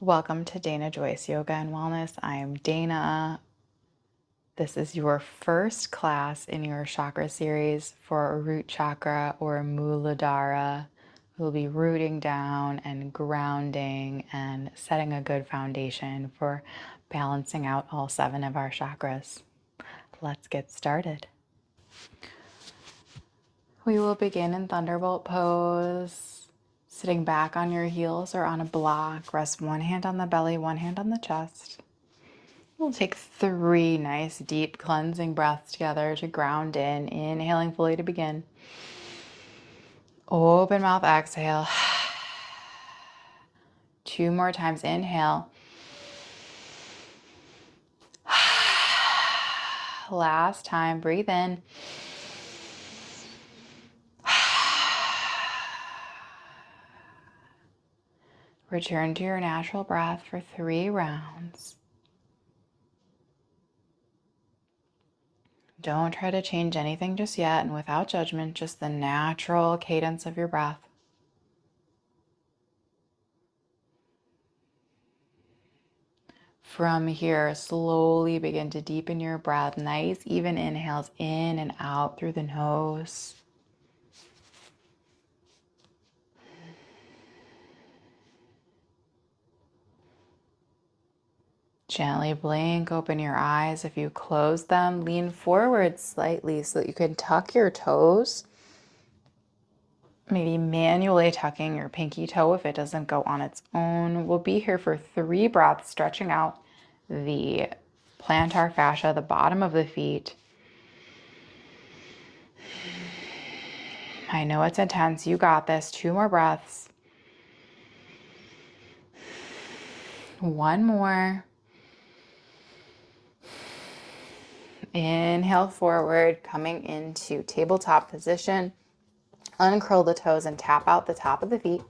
Welcome to Dana Joyce Yoga and Wellness. I'm Dana. This is your first class in your chakra series for Root Chakra or Muladhara. We'll be rooting down and grounding and setting a good foundation for balancing out all 7 of our chakras. Let's get started. We will begin in Thunderbolt pose. Sitting back on your heels or on a block, rest one hand on the belly, one hand on the chest. We'll take 3 nice deep cleansing breaths together to ground in, inhaling fully to begin. Open mouth, exhale. 2 more times, inhale. Last time, breathe in. Return to your natural breath for 3 rounds. Don't try to change anything just yet, and without judgment, just the natural cadence of your breath. From here, slowly begin to deepen your breath. Nice, even inhales in and out through the nose. Gently blink, open your eyes. If you close them, lean forward slightly so that you can tuck your toes. Maybe manually tucking your pinky toe if it doesn't go on its own. We'll be here for 3 breaths, stretching out the plantar fascia, the bottom of the feet. I know it's intense. You got this. 2 more breaths. 1 more. Inhale forward, coming into tabletop position. Uncurl the toes and tap out the top of the feet.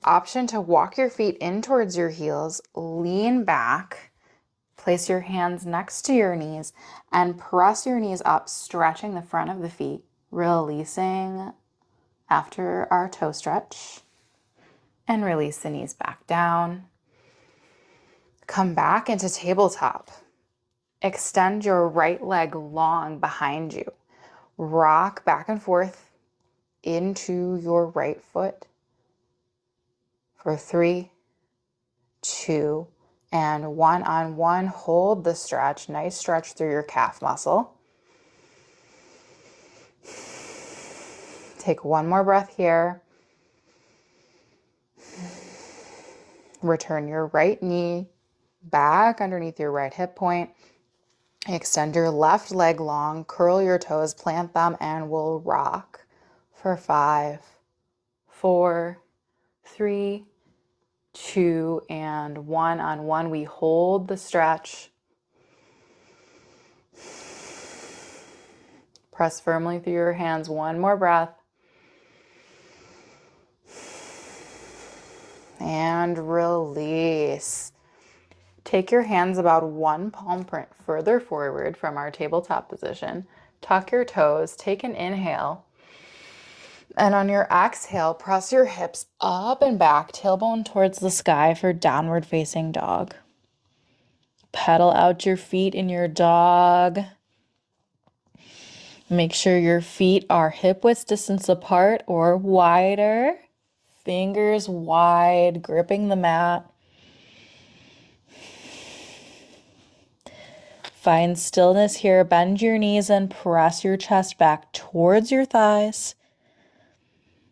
Option to walk your feet in towards your heels, lean back, place your hands next to your knees, and press your knees up, stretching the front of the feet, releasing after our toe stretch, and release the knees back down. Come back into tabletop. Extend your right leg long behind you. Rock back and forth into your right foot for 3, 2, and 1 on 1. Hold the stretch. Nice stretch through your calf muscle. Take 1 more breath here. Return your right knee back underneath your right hip point. Extend your left leg long, curl your toes, plant them, and we'll rock for 5, 4, 3, 2, and 1 on 1. We hold the stretch. Press firmly through your hands. 1 more breath. And release. Take your hands about 1 palm print further forward from our tabletop position. Tuck your toes, take an inhale. And on your exhale, press your hips up and back, tailbone towards the sky for downward facing dog. Pedal out your feet in your dog. Make sure your feet are hip width distance apart or wider. Fingers wide, gripping the mat. Find stillness here. Bend your knees and press your chest back towards your thighs.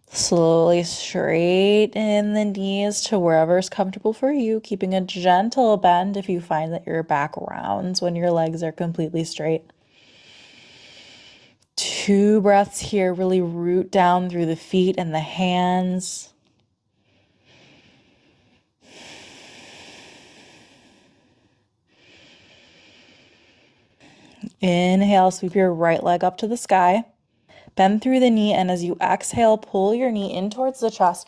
Slowly straighten the knees to wherever is comfortable for you, keeping a gentle bend if you find that your back rounds when your legs are completely straight. 2 breaths here. Really root down through the feet and the hands. Inhale, sweep your right leg up to the sky. Bend through the knee, and as you exhale, pull your knee in towards the chest,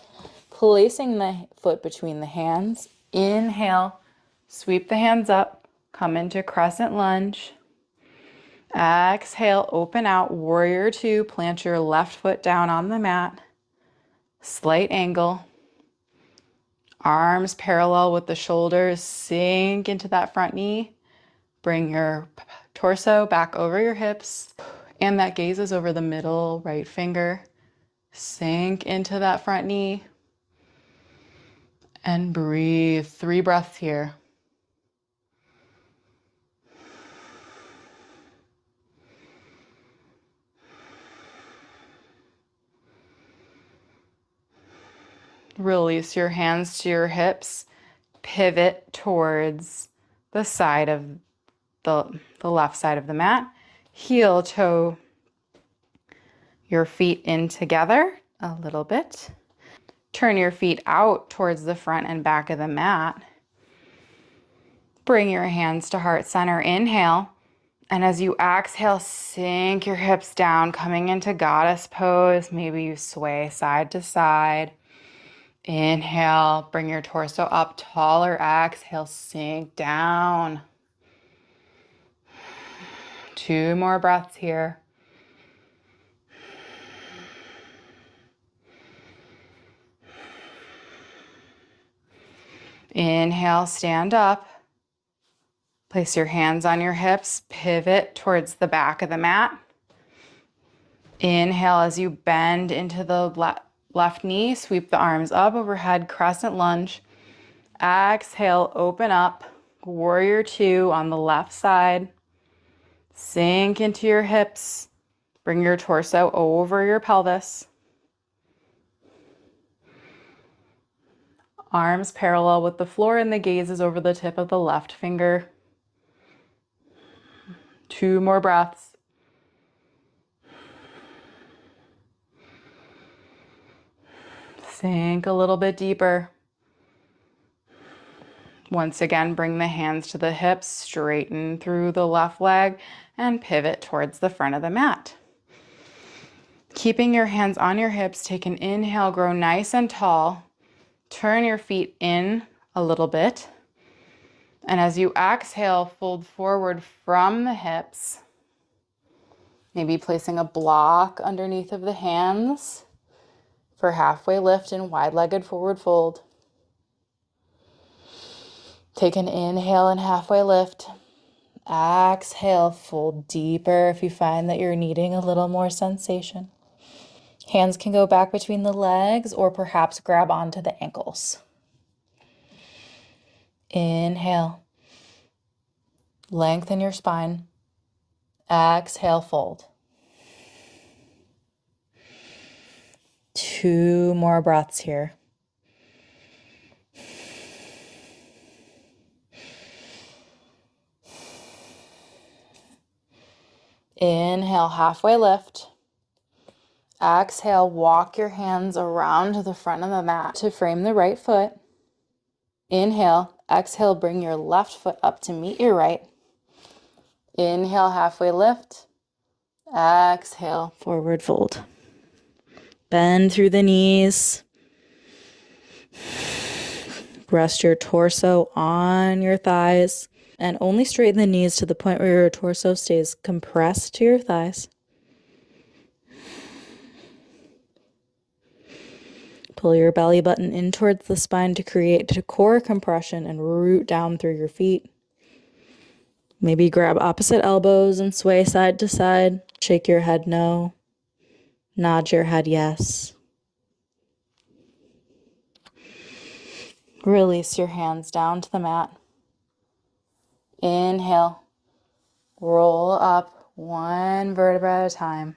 placing the foot between the hands. Inhale, sweep the hands up, come into crescent lunge. Exhale, open out, warrior 2, plant your left foot down on the mat. Slight angle. Arms parallel with the shoulders, sink into that front knee. Bring your torso back over your hips, and that gaze is over the middle right finger. Sink into that front knee and breathe. 3 breaths here. Release your hands to your hips. Pivot towards the side of the left side of the mat. Heel toe your feet in together a little bit. Turn your feet out towards the front and back of the mat. Bring your hands to heart center. Inhale. And as you exhale, sink your hips down, coming into goddess pose. Maybe you sway side to side. Inhale, bring your torso up taller. Exhale, sink down. 2 more breaths here. Inhale, stand up. Place your hands on your hips, pivot towards the back of the mat. Inhale as you bend into the left knee, sweep the arms up overhead, crescent lunge. Exhale, open up, warrior 2 on the left side. Sink into your hips, bring your torso over your pelvis. Arms parallel with the floor and the gaze is over the tip of the left finger. 2 more breaths. Sink a little bit deeper. Once again, bring the hands to the hips, straighten through the left leg, and pivot towards the front of the mat. Keeping your hands on your hips, take an inhale, grow nice and tall. Turn your feet in a little bit. And as you exhale, fold forward from the hips. Maybe placing a block underneath of the hands for halfway lift and wide-legged forward fold. Take an inhale and halfway lift. Exhale, fold deeper if you find that you're needing a little more sensation. Hands can go back between the legs or perhaps grab onto the ankles. Inhale. Lengthen your spine. Exhale, fold. 2 more breaths here. Inhale, halfway lift. Exhale, walk your hands around to the front of the mat to frame the right foot. Inhale, exhale, bring your left foot up to meet your right. Inhale, halfway lift. Exhale, forward fold. Bend through the knees. Rest your torso on your thighs and only straighten the knees to the point where your torso stays compressed to your thighs. Pull your belly button in towards the spine to create a core compression and root down through your feet. Maybe grab opposite elbows and sway side to side. Shake your head no. Nod your head yes. Release your hands down to the mat. Inhale. Roll up 1 vertebra at a time,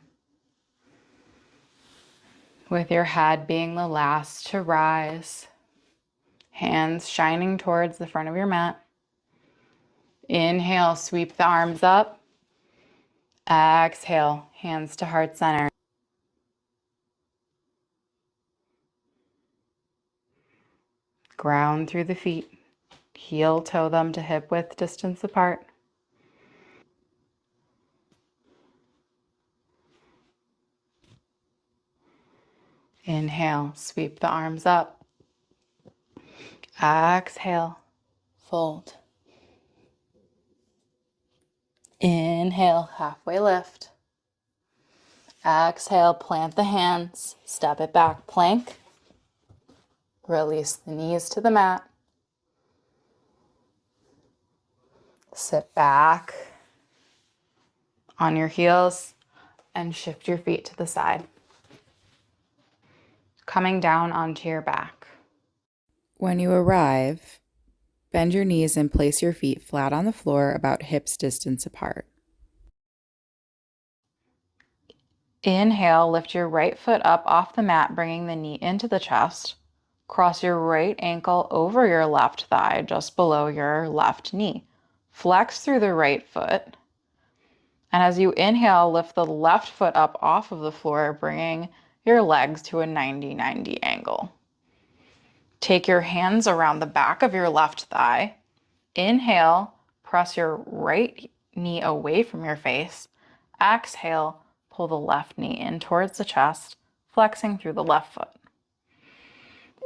with your head being the last to rise. Hands shining towards the front of your mat. Inhale, sweep the arms up. Exhale, hands to heart center. Ground through the feet. Heel toe them to hip width distance apart. Inhale, sweep the arms up. Exhale, fold. Inhale, halfway lift. Exhale, plant the hands, step it back, plank. Release the knees to the mat. Sit back on your heels and shift your feet to the side. Coming down onto your back. When you arrive, bend your knees and place your feet flat on the floor about hips distance apart. Inhale, lift your right foot up off the mat, bringing the knee into the chest. Cross your right ankle over your left thigh, just below your left knee. Flex through the right foot. And as you inhale, lift the left foot up off of the floor, bringing your legs to a 90-90 angle. Take your hands around the back of your left thigh. Inhale, press your right knee away from your face. Exhale, pull the left knee in towards the chest, flexing through the left foot.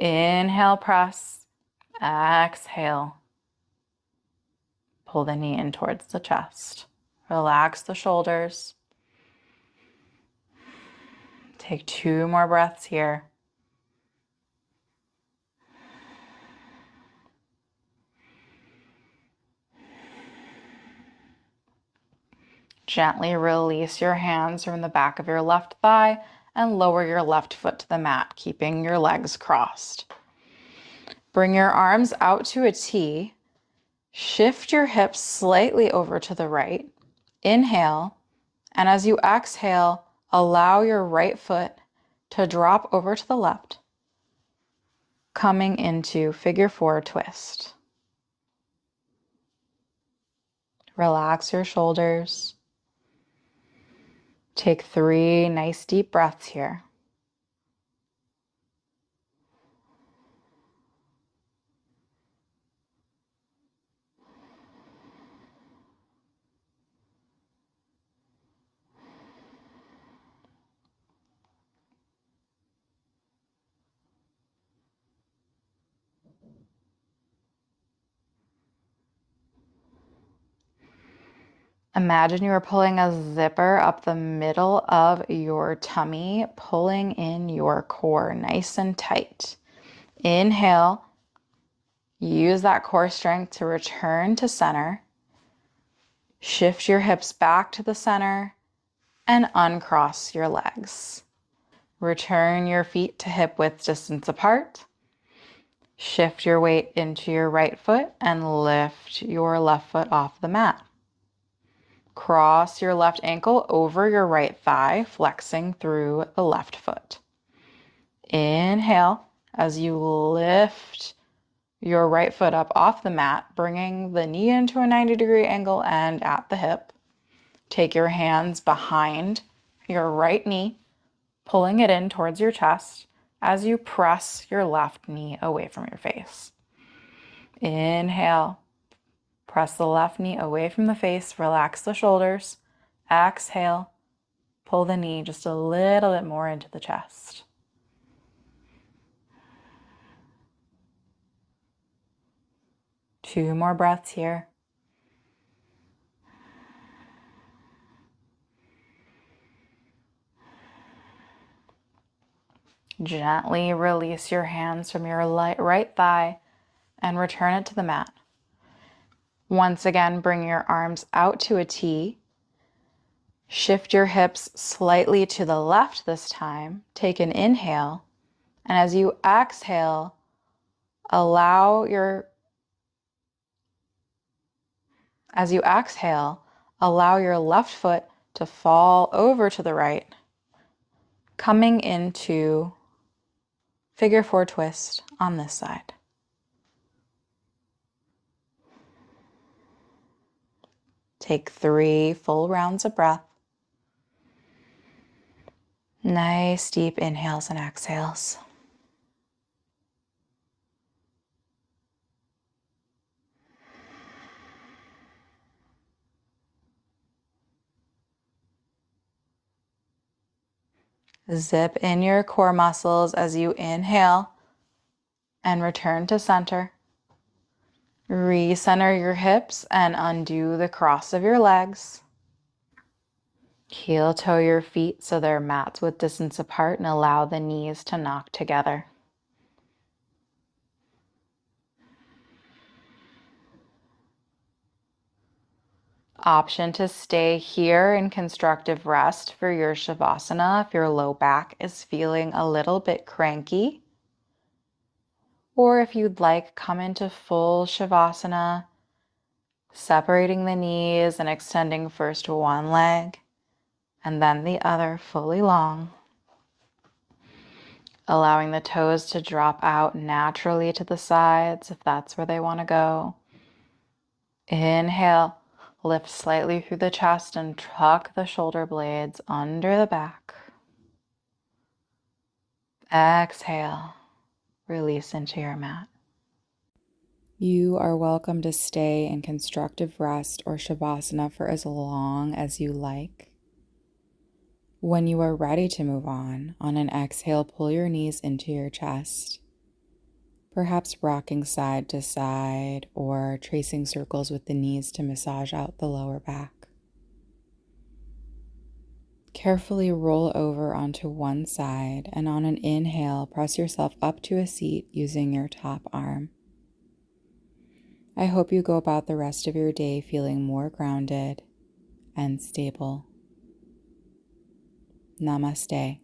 Inhale, press. Exhale, pull the knee in towards the chest. Relax the shoulders. Take 2 more breaths here. Gently release your hands from the back of your left thigh and lower your left foot to the mat, keeping your legs crossed. Bring your arms out to a T. Shift your hips slightly over to the right. Inhale, and as you exhale, allow your right foot to drop over to the left, coming into figure 4 twist. Relax your shoulders. Take 3 nice deep breaths here. Imagine you are pulling a zipper up the middle of your tummy, pulling in your core nice and tight. Inhale, use that core strength to return to center. Shift your hips back to the center and uncross your legs. Return your feet to hip width distance apart. Shift your weight into your right foot and lift your left foot off the mat. Cross your left ankle over your right thigh, flexing through the left foot. Inhale as you lift your right foot up off the mat, bringing the knee into a 90-degree angle and at the hip. Take your hands behind your right knee, pulling it in towards your chest as you press your left knee away from your face. Inhale. Press the left knee away from the face, relax the shoulders. Exhale, pull the knee just a little bit more into the chest. Two more breaths here. Gently release your hands from your right thigh and return it to the mat. Once again, bring your arms out to a T. Shift your hips slightly to the left this time. Take an inhale. And as you exhale, allow your left foot to fall over to the right, coming into figure 4 twist on this side. Take 3 full rounds of breath. Nice deep inhales and exhales. Zip in your core muscles as you inhale and return to center. Recenter your hips and undo the cross of your legs. Heel toe your feet so they're mats width distance apart and allow the knees to knock together. Option to stay here in constructive rest for your Shavasana if your low back is feeling a little bit cranky. Or if you'd like, come into full Shavasana, separating the knees and extending first one leg and then the other fully long. Allowing the toes to drop out naturally to the sides if that's where they want to go. Inhale, lift slightly through the chest and tuck the shoulder blades under the back. Exhale, release into your mat. You are welcome to stay in constructive rest or Shavasana for as long as you like. When you are ready to move on an exhale, pull your knees into your chest, perhaps rocking side to side or tracing circles with the knees to massage out the lower back. Carefully roll over onto one side and on an inhale, press yourself up to a seat using your top arm. I hope you go about the rest of your day feeling more grounded and stable. Namaste.